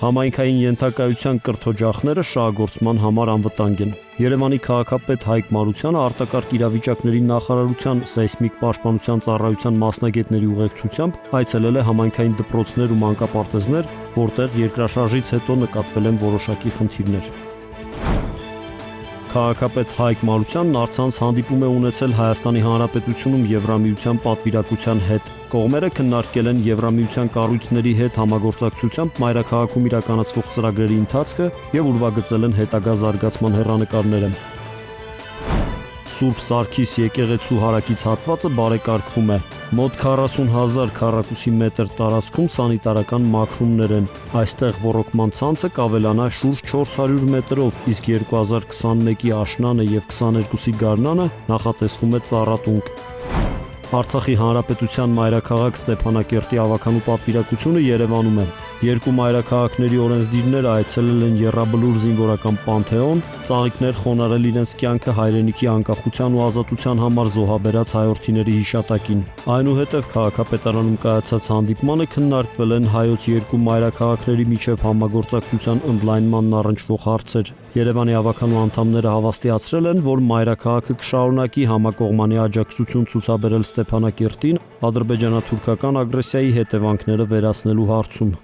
Համայնքային ենթակայության կրթօջախները շահագործման համար անվտանգ են։ Երևանի քաղաքապետ Հայկ Մարությանը արտակարգ իրավիճակների նախարարության սեյսմիկ պաշտպանության ծառայության մասնագետների ուղեկցությամբ այցելել է համայնքային դպրոցներ ու մանկապարտեզներ, որտեղ երկրաշարժից հետո նկատվել են որոշակի խնդիրներ։ Քաղաքապետ Հայկ Մարությանն առցանց հանդիպում է ունեցել Հայաստանի Հանրապետությունում Եվրամիության պատվիրակության հետ։ Կողմերը քննարկել են Եվրամիության կառույցների հետ համագործակցությամբ մայրաքաղաքում իրականացվող ծրագրերի ընթացքը եւ ուրվագծել են հետագա զարգացման հեռանկարները։ Սուրբ Սարգիս եկեղեցու հարակից հատվածը բարեկարգվում է։ Մոտ 40,000 քառակուսի մետր տարածքում սանիտարական մաքրումներ են։ Այստեղ ոռոգման ցանցը կավելանա շուրջ 400 մետրով, իսկ 2021-ի աշնանը եւ 22-ի գարնանը նախատեսվում է ծառատունկ։ Արցախի Հանրապետության մայրաքաղաք Ստեփանակերտի ավականու պատվիրակությունը Երևանում է։ Երկու մայրաքաղաքների օրենսդիրները այցելել են Եռաբլուր զինվորական պանթեոն, ծաղիկներ խոնարհել իրենց կյանքը հայրենիքի անկախության ու ազատության համար զոհաբերած հայրենիքների հիշատակին։ Այնուհետև քաղաքապետարանում կայացած հանդիպմանը քննարկվել են հայոց երկու մայրաքաղաքների միջև համագործակցության ընդլայնմանն առնչվող հարցեր։ Երևանի ավականու անդամները հավաստիացրել են, որ մայրաքաղաքը կշարունակի համակողմանի աջակցություն ցուցաբերել Ստեփանակերտին ադրբեջանա-թուրքական ագրեսիայի հետևանքները վերացնելու հարցում։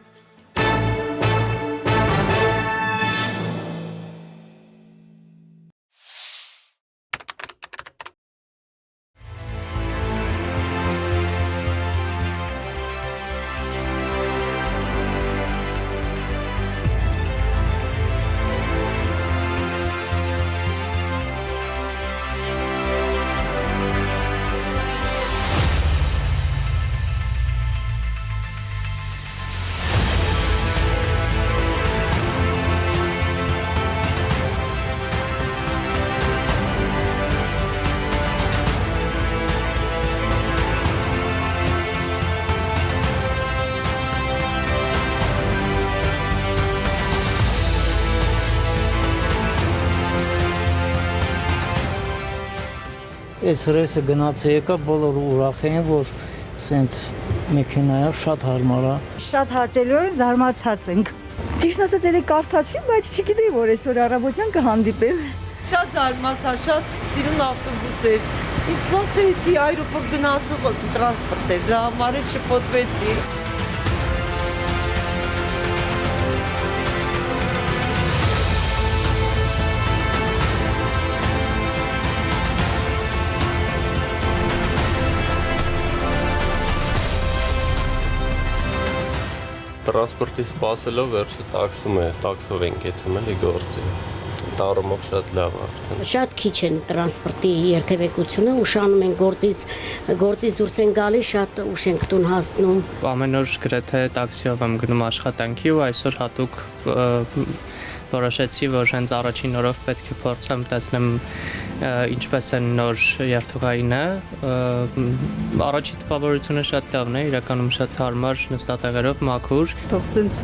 Այս ռեյսը գնաց եկա, բոլորը ուրախ էին, որ սենց մեքենայով շատ հարմար է։ Շատ հաճելի զարմացած ենք։ Ճիշտ ասած էլի կարդացի, բայց չգիտեի, որ այսօր առավոտյան կհանդիպեմ։ Շատ զարմացա, շատ սիրուն ավտոբուս էր։ Իսկ թվաց թե էսի այրոպորտ գնացող տրանսպորտ է, դրա համար էլ շփոթվեցի։ Տրանսպորտի սպասելով վերջը տաքսով ենք եթում էլի գործի, տարումով շատ լավ արդեն։ Շատ քիչ են տրանսպորտի երթևեկությունը, ուշանում են գործից դուրս են գալիս, շատ ուշ ենք տուն հասնում։ Ամեն օր գրեթե տաքսիով եմ գնում աշխատանքի ու այսօր հատուկ որոշեցի, որ հենց առաջին օրով պետք է փորձեմ տեսնեմ ինչպես են նոր երթուղայինը։ Առաջի տպավորությունը շատ լավն է, իրականում շատ հարմար նստատեղերով մաքուր։ Թող սենց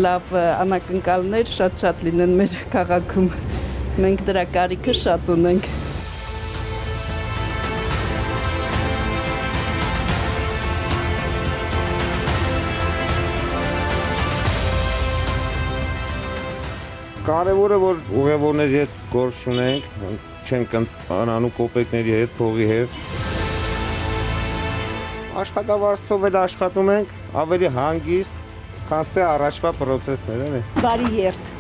լավ անակնկալներ շատ լինեն մեր քաղաքում։ Մենք դրա կարիքը շատ ունենք։ Կարևորը որ ուղևորների հետ գործ ունենք, չենք անանում կոպեկների հետ, փողի հետ։ Աշխատավարձով էլ աշխատում ենք, ավելի հանգիստ, քան թե առաջվա պրոցեսները։ Բարի երթ։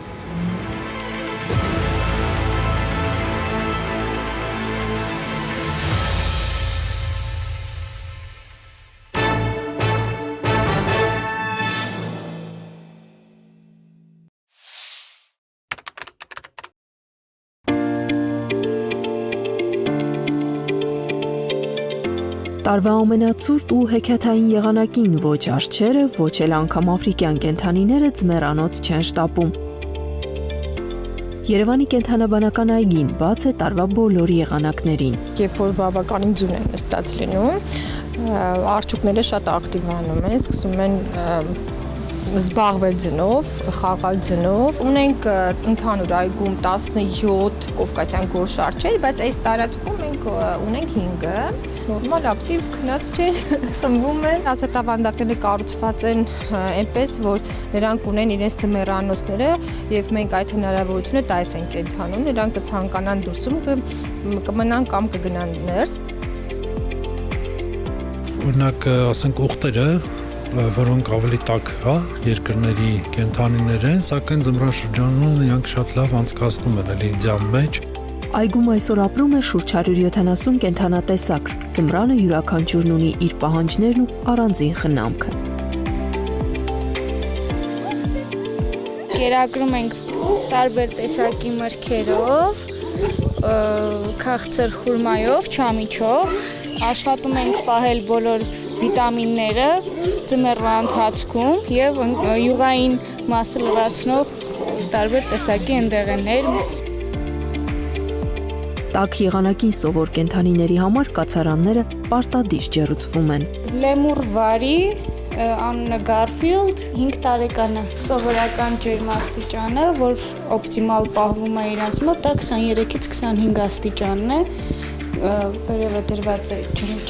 Տարվա ամենացուրտ ու հեքիաթային եղանակին ոչ արջերը, ոչ էլ անգամ աֆրիկյան կենդանիները ձմեռանոց չեն շտապում։ Երևանի կենդանաբանական այգին բաց է տարվա բոլոր եղանակներին։ Երբ որ բավականին ձուն են նստած լինում, արջուկները շատ ակտիվանում են, սկսում են զբաղվել ձնով, խաղալ ձնով։ Ունենք ընդհանուր այգում 17 կովկասյան գորշ արջեր, բայց այս տարածքում մենք ունենք 5-ը։ Նորմալ ակտիվ քնած չեն, սնվում են։ Ասետավանդակները կառուցված են այնպես, որ նրանք ունեն իրենց ձմեռանոցները եւ մենք այդ հնարավորությունը տալիս ենք կենդանուն, նրանք կցանկանան դուրսում կմնան կամ կգնան ներս։ Օրինակ, ասենք ուղտերը, որոնք ավելի տաք, հա, երկրների կենդանիներ են, սակայն ձմռաշրջանում իրանք շատ լավ անցկացնում են էլի ձյան մեջ։ Այգում այսօր ապրում է շուրջ 170 կենդանատեսակ։ Ձմռանը յուրաքանչյուրն ունի իր պահանջներն ու առանձին խնամքը։ Կերակրում ենք տարբեր տեսակի մրգերով, քաղցր խուրմայով, չամիչով, աշխատում ենք պահել բոլոր վիտամինները ձմեռվա ընթացքում եւ յուղային մասը լրացնող տարբեր տեսակի ընդեղեններ։ Տաք եղանակին սովոր կենդանիների համար կացարանները պարտադիր ջեռուցվում են։ Լեմուր վարի, անունը Garfield, 5 տարեկան է, սովորական ջերմաստիճանը, որ օպտիմալ պահվում է իրանց մոտ, 23-ից 25 աստիճանն է, վերևը դրված է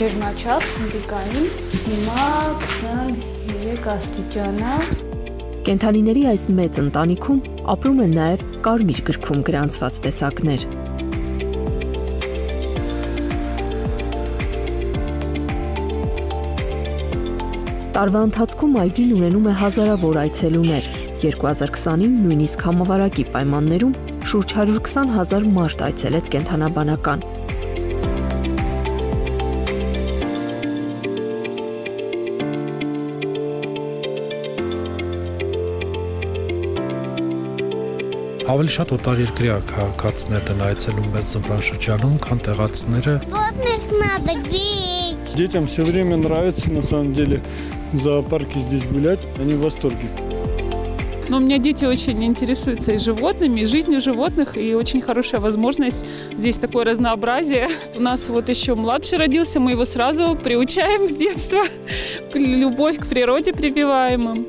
ջերմաչափ սնդիկային, հիմա 23 աստիճան է։ Կենդանիների այս մեծ ընտանիքում ապրում են նաև կարմիր գրքում գրանցված տեսակներ։ Տարվա ընթացքում այգին ունենում է հազարավոր այցելուներ։ 2020-ին նույնիսկ համավարակի պայմաններում շուրջ 120,000 մարդ այցելեց կենդանաբանական։ Ավելի շատ օտարերկրյա քաղաքացիներ են այցելում մեծ ձմռաշրջանում, քան տեղացիները։ Детям все время нравится, на самом деле, в зоопарке здесь гулять, они в восторге. Но у меня дети очень интересуются и животными, и жизнью животных, и очень хорошая возможность. Здесь такое разнообразие. У нас вот еще младший родился, мы его сразу приучаем с детства. Любовь к природе прививаем им.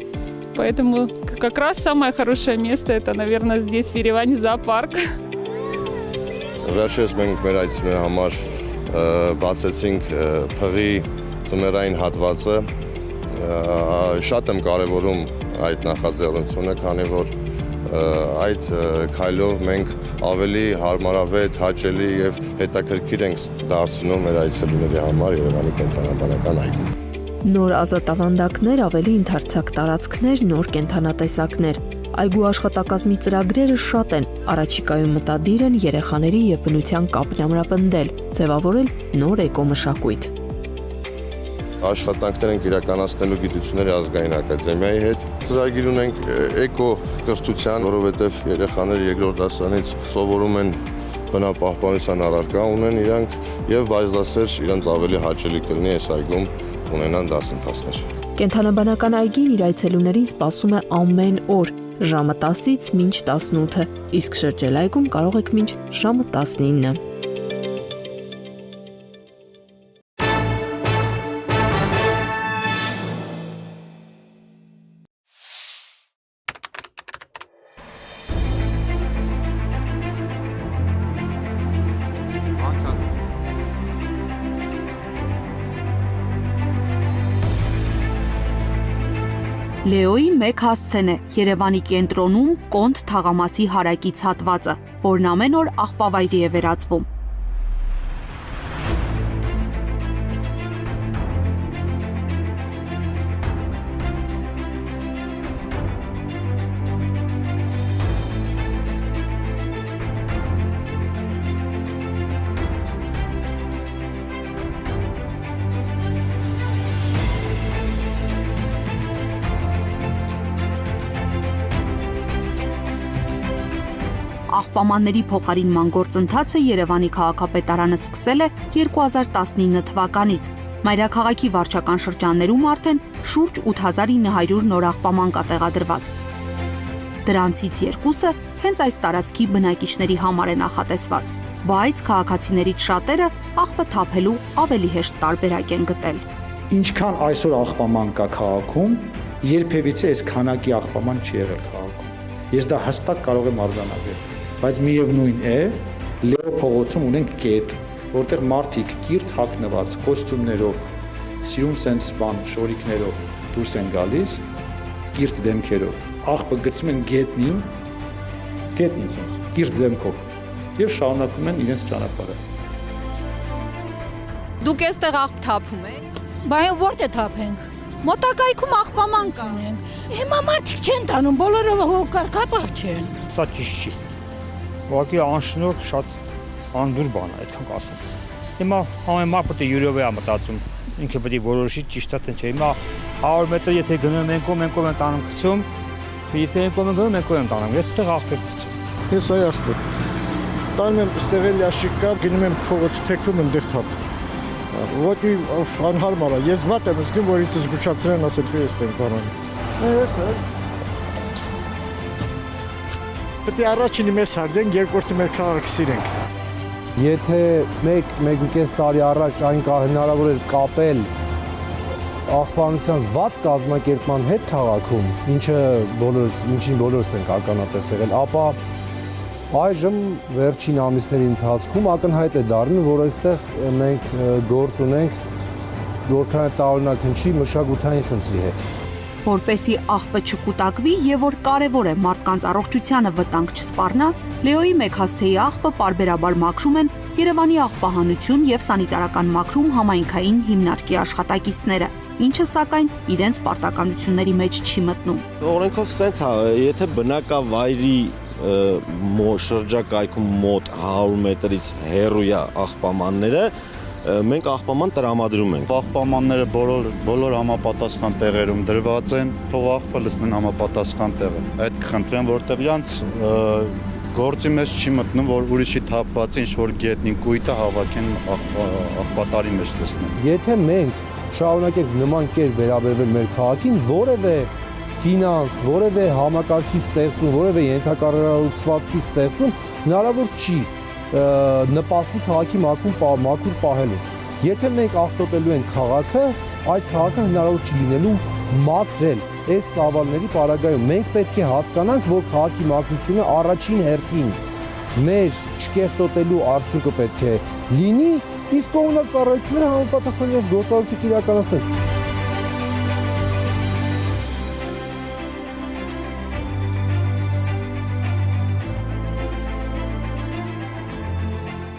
Поэтому как раз самое хорошее место это, наверное, здесь, в Երևանի зоопарк. Վերջերս մենք մեր այցելուների համար բացեցինք փղի ձմեռային հատվածը։ Շատ եմ կարևորում այդ նախաձեռնությունը, քանի որ այդ քայլով մենք ավելի հարմարավետ, հաճելի եւ հետաքրքիր ենք դարձնում մեր այցելուների համար Երևանի կենդանաբանական այգում։ Նոր ազատավանդակներ, ավելի ընդարձակ տարածքներ, նոր կենդանատեսակներ։ Այգու աշխատակազմի ծրագրերը շատ են, առաջիկայում մտադիր են երեխաների եւ բնության կապն ամրապնդել, ձևավորել նոր էկոմշակույթ։ Աշխատանքներ ենք իրականացնելու Գիտությունների ազգային ակադեմիայի հետ։ Ծրագիր ունենք էկո կրթության, որովհետև երեխաները երկրորդ դասարանից սովորում են բնապահպանության առարկա ունեն իրանք եւ բայզդասեր իրենց ավելի հաճելի կլինի այս այգում ունենան դասընթացներ։ Կենդանաբանական այգին իր այցելուներին սպասում է ամեն օր ժամը 10-ից մինչ 18-ը, իսկ շրջելայգում կարող եք մինչ ժամը 19-ը։ Լեոյի մեկ հասցեն է Երևանի կենտրոնում Կոնտ թաղամասի հարակից հատվածը, որն ամեն օր աղբավայրի է վերածվում։ Աղբամանների փոխարինման գործընթացը Երևանի քաղաքապետարանը սկսել է 2019 թվականից։ Մայրաքաղաքի վարչական շրջաններում արդեն շուրջ 8900 նոր աղբաման կա տեղադրված։ Դրանցից երկուսը հենց այս տարածքի բնակիչների համար է նախատեսված, բայց քաղաքացիներից շատերը աղբը թափելու ավելի հեշտ տարբերակ են գտել։ Ինչքան այսօր աղբաման կա քաղաքում, երբևիցե այս քանակի աղբաման չի եղել քաղաքում։ Ես դա հստակ կարող եմ արձանագրել, բայց միևնույն է, Լեո փողոցում ունենք կետ, որտեղ մարդիկ կիրթ հագնված կոստյումներով, սիրուն սենց բան շորիկներով դուրս են գալիս, կիրթ դեմքերով, աղբը գցում են գետնին սենց, կիրթ դեմքով եւ շարունակում են իրենց ճանապարհը։ Դուք այստեղ աղբ թափում եք։ Բայց որտե թափենք։ Մոտակայքում աղբաման կա։ Հիմա մարդիկ չեն տանում, բոլորը կարգապահ չեն։ Սա ճիշտ չի։ Ուղղակի անշնորհ շատ անդուր բան է, այդքան կասեմ։ Հիմա ամեն մարդ պետք է յուրովե մտածում, ինքը պետք է որոշի ճիշտ է թե չէ։ Հիմա 100 մետր եթե գնում ենք են տանում գցում, եթե ենք գնում ենք տանում։ Ես այդտեղ աղբ եմ գցում։ Ես այստեղ տանում եմ այստեղ էլ աշիկ կա, գնում եմ փողոց թեքվում եմ դեղ թափ։ Ուղղակի անհարմար է։ Ես վատ եմ զգում, որ ինձ զգուշացրեն ասել, թե ես եմ բանան։ Ես է։ Պետք է առաջինը մեզ հարգենք, երկրորդը մեր քաղաքը սիրենք։ Եթե 1-1.5 տարի առաջ այն հնարավոր էր կապել աղբանության վատ կազմակերպման հետ քաղաքում, ինչին բոլորս ենք ականատես եղել, ապա այժմ վերջին ամիսների ընթացքում ակնհայտ է դառնում, որ այստեղ մենք գործ ունենք որքան տարօրինակ հնչի մշակութային խնդրի հետ։ Որպեսի աղբը չկուտակվի եւ որ կարեւոր է մարդկանց առողջությանը վտանգ չսպառնա, Լեոյի մեքասցեի աղբը պարբերաբար մաքրում են Երևանի աղբահանություն եւ սանիտարական մաքրում համայնքային հիմնարկի աշխատակիցները, ինչը սակայն իրենց պարտականությունների մեջ չի մտնում։ Օրենքով սենց է, եթե բնակավայրի շրջակայքում մոտ 100 մետրից հեռու է աղբամանները, մենք աղբաման տրամադրում ենք։ Աղբամանները բոլոր համապատասխան տեղերում դրված են, թող աղբը լցնեն համապատասխան տեղը։ Այդ կխնդրեմ, որտեղ իրանց գործի մեջ չի մտնում, որ ուրիշի թափված ինչ-որ գետնին կույտը հավաքեն աղբատարի մեջ լցնեն։ Եթե մենք շարունակենք նման կերպ վերաբերվել մեր քաղաքին, որևէ ֆինանս, որևէ համակարգի ստեղծում, որևէ ենթակառուցվածքի ստեղծում հնարավոր չի նպաստի քաղաքի մաքուր պահելու։ Եթե մենք աղտոտելու ենք քաղաքը, այդ քաղաքը հնարավոր չի լինելու մաքրել այս ծավալների պարագայում։ Մենք պետք է հասկանանք, որ քաղաքի մաքրությունը առաջին հերթին մեր չկեղտոտելու արդյունքը պետք է լինի, իսկ կոմունալ ծառայությունները համապատասխան իրենց գործառույթը իրականացնեն։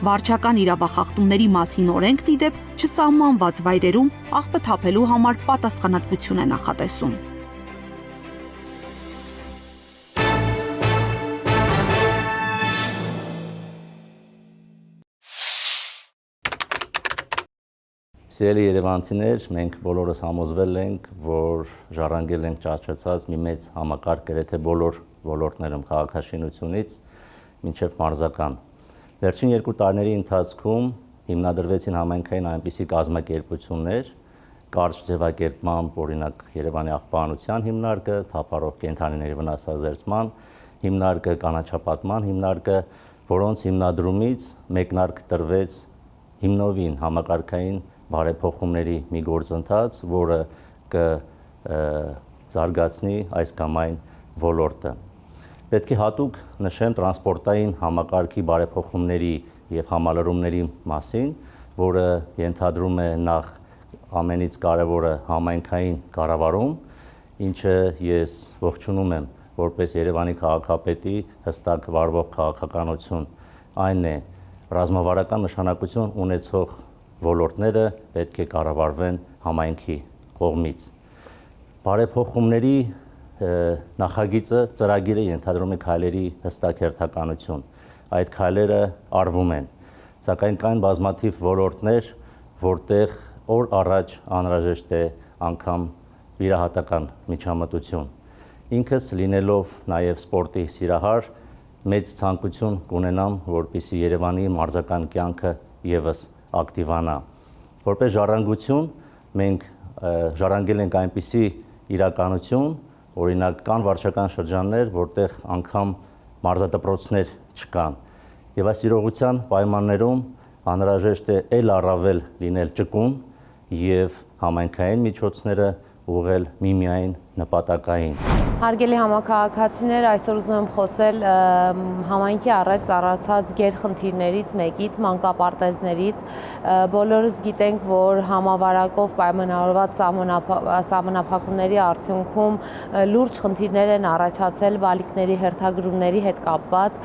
Վարչական իրավախախտումների մասին օրենքն ի դեպ չսահմանված վայրերում աղբը թափելու համար պատասխանատվություն է նախատեսում։ Սիրելի երևանցիներ, մենք բոլորս համոզվել ենք, որ ժառանգել ենք ճաճացած մի մեծ համակարգ գրեթե բոլոր ոլորտներում քաղաքաշինությունից մինչև մարզական։ Վերջին 2 տարիների ընթացքում հիմնադրվեցին համայնքային այնպիսի կազմակերպություններ, կարճ ձևակերպմամբ, օրինակ Երևանի աղբահանության հիմնարկը, թափառող կենդանիների վնասազերծման հիմնարկը, կանաչապատման հիմնարկը, որոնց հիմնադրումից մեկնարկ տրվեց հիմնովին համակարգային բարեփոխումների մի գործընթաց, որը կզարգացնի այս կամ այն ոլորտը։ Պետք է հատուկ նշեմ տրանսպորտային համակարգի բարեփոխումների եւ համալրումների մասին, որը ենթադրում է նախ ամենից կարևորը համայնքային կառավարում, ինչը ես ողջունում եմ որպես Երևանի քաղաքապետի հստակ վարվող քաղաքականություն, այն է ռազմավարական նշանակություն ունեցող ոլորտները պետք է կառավարվեն համայնքի կողմից։ Բարեփոխումների նախագիծը ծրագիրը ենթադրում է քայլերի հստակ հերթականություն։ Այդ քայլերը արվում են, սակայն կան բազմաթիվ ոլորտներ, որտեղ օր առաջ անհրաժեշտ է անգամ վիրահատական միջամտություն։ Ինքս լինելով նաև սպորտի սիրահար, մեծ ցանկություն կունենամ, որպեսզի Երևանի մարզական կյանքը եւս ակտիվանա։ Որպես ժառանգություն մենք ժառանգել ենք այնպիսի իրականություն, օրինակ կան վարչական շրջաններ, որտեղ անգամ մարզադպրոցներ չկան։ Եվ այս իրողության պայմաններում անհրաժեշտ է ել առավել լինել ճկուն եւ համայնքային միջոցները ուղղել միմիայն նպատակային։ Հարգելի համակարգացիներ, այսօր ուզում եմ խոսել համայնքի առաջ ծառացած գերխնդիրներից մեկից, մանկապարտեզներից։ Բոլորս գիտենք, որ համավարակով պայմանավորված սահմանափակումների արդյունքում լուրջ խնդիրներ են առաջացել բալիկների հերթագրումների հետ կապված,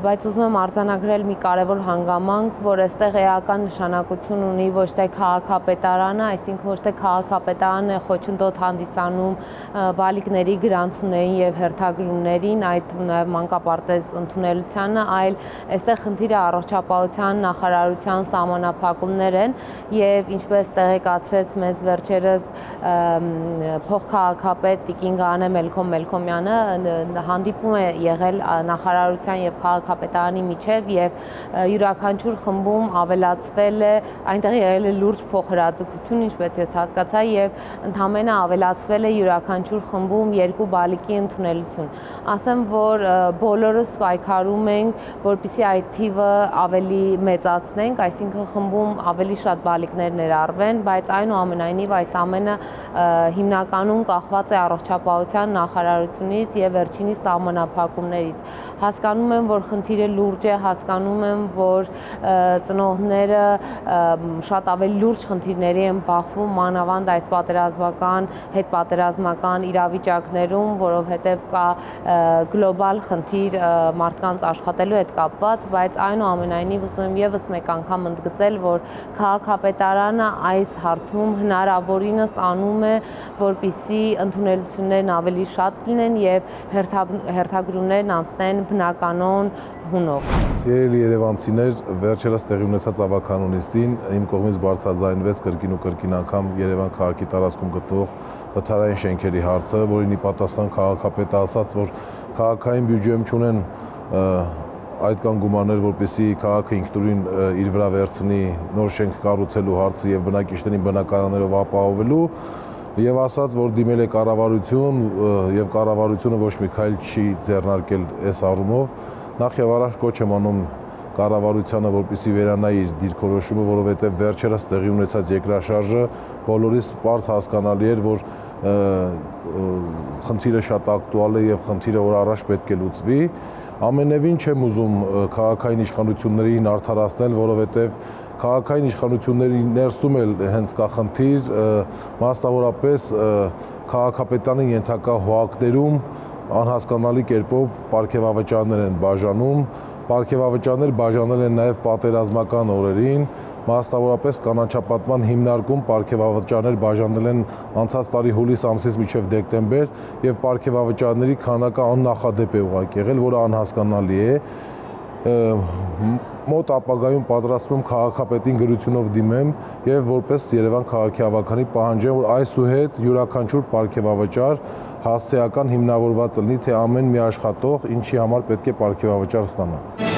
բայց ուզում եմ արձանագրել մի կարևոր հանգամանք, որ այստեղ էական նշանակություն ունի ոչ թե քաղաքապետարանը, այսինքն ոչ թե քաղաքապետարանը խոչընդոտ հանդիսանում բալիկների գրանցումներին եւ հերթագրումներին, այդ նաեւ մանկապարտեզ ընդունելությանը, այլ այստեղ խնդիրը առողջապահության նախարարության սահմանափակումներ են եւ ինչպես տեղեկացրեց մեզ վերջերս փոխքաղաքապետ Տիկին Գաներ Մելքոմյանը, հանդիպում է եղել նախարարության եւ քաղաքապետարանի միջեւ եւ յուրաքանչյուր խմբում ավելացվել է, այնտեղ եղել է լուրջ փոխհրաձգություն, ինչպես ես հասկացա, եւ ընդհանրապես ավելացվել է յուրաքանչյուր խմբում 2 բալիկի ընդունելություն։ Ասեմ, որ բոլորս պայքարում ենք, որպեսզի այդ թիվը ավելի մեծացնենք, այսինքն խմբում ավելի շատ բալիկներ ներառվեն, բայց այնուամենայնիվ այս ամենը հիմնականում կախված է առողջապահության նախարարությունից եւ վերջինիս սահմանափակումներից։ Հասկանում եմ, որ խնդիրը լուրջ է, հասկանում եմ, որ ծնողները շատ ավելի լուրջ խնդիրների են բախվում, մանավանդ այս պատերազմական, հետպատերազմական իրավիճակներում, որովհետև կա գլոբալ խնդիր մարդկանց աշխատելու հետ կապված, բայց այնուամենայնիվ ուզում եմ եւս մեկ անգամ ընդգծել, որ քաղաքապետարանը այս հարցում հնարավորինս անում է, որպեսզի ընդունելություններն ավելի շատ լինեն եւ հերթագրումներն անցնեն բնականon հունով։ Սիրելի երևանցիներ, վերջերս տեղի ունեցած ավականունիստին իմ կողմից բարձրաձայնվեց կրկին ու կրկին անգամ Երևան քաղաքի տարածքում գտնվող վթարային շենքերի հարցը, որին ի պատասխան քաղաքապետը ասաց, որ քաղաքային բյուջեում չունեն այդքան գումարներ, որպեսզի քաղաքը ինքնուրույն իր վրա վերցնի նոր շենք կառուցելու հարցը եւ բնակիչներին բնակարաններով ապահովելու եւ ասաց, որ դիմել է կառավարություն եւ կառավարությունը ոչ մի քայլ չի ձեռնարկել այս առումով։ Նախ եւ առաջ կոչ եմ անում կառավարությանը, որպեսզի վերանայի իր դիրքորոշումը, որովհետեւ վերջերս տեղի ունեցած երկրաշարժը բոլորիս պարզ հասկանալի էր, որ խնդիրը շատ ակտուալ է եւ խնդիրը օր առաջ պետք է լուծվի։ Ամենևին չեմ ուզում քաղաքային իշխանություններին արդարացնել, որովհետեւ քաղաքային իշխանությունների ներսում էլ հենց կա խնդիր, մասնավորապես քաղաքապետարանի ենթակա հողակներում անհասկանալի կերպով պարգևավճարներ են բաժանում, պարգևավճարներ բաժանել են նաև պատերազմական օրերին, մասնավորապես կանաչապատման հիմնարկում պարգևավճարներ բաժանել են անցած տարի հուլիս ամսից մինչև դեկտեմբեր եւ պարգևավճարների քանակը աննախադեպ է ուղղակի եղել, որը անհասկանալի է։ Մոտ ապագայում պատրաստվում եմ քաղաքապետին գրությունով դիմեմ եւ որպես Երևան քաղաքի ավականի պահանջեմ, որ այսուհետ յուրաքանչյուր պարգևավճար հասցեական հիմնավորված լինի, թե ամեն մի աշխատող ինչի համար պետք է պարգևավճար ստանա։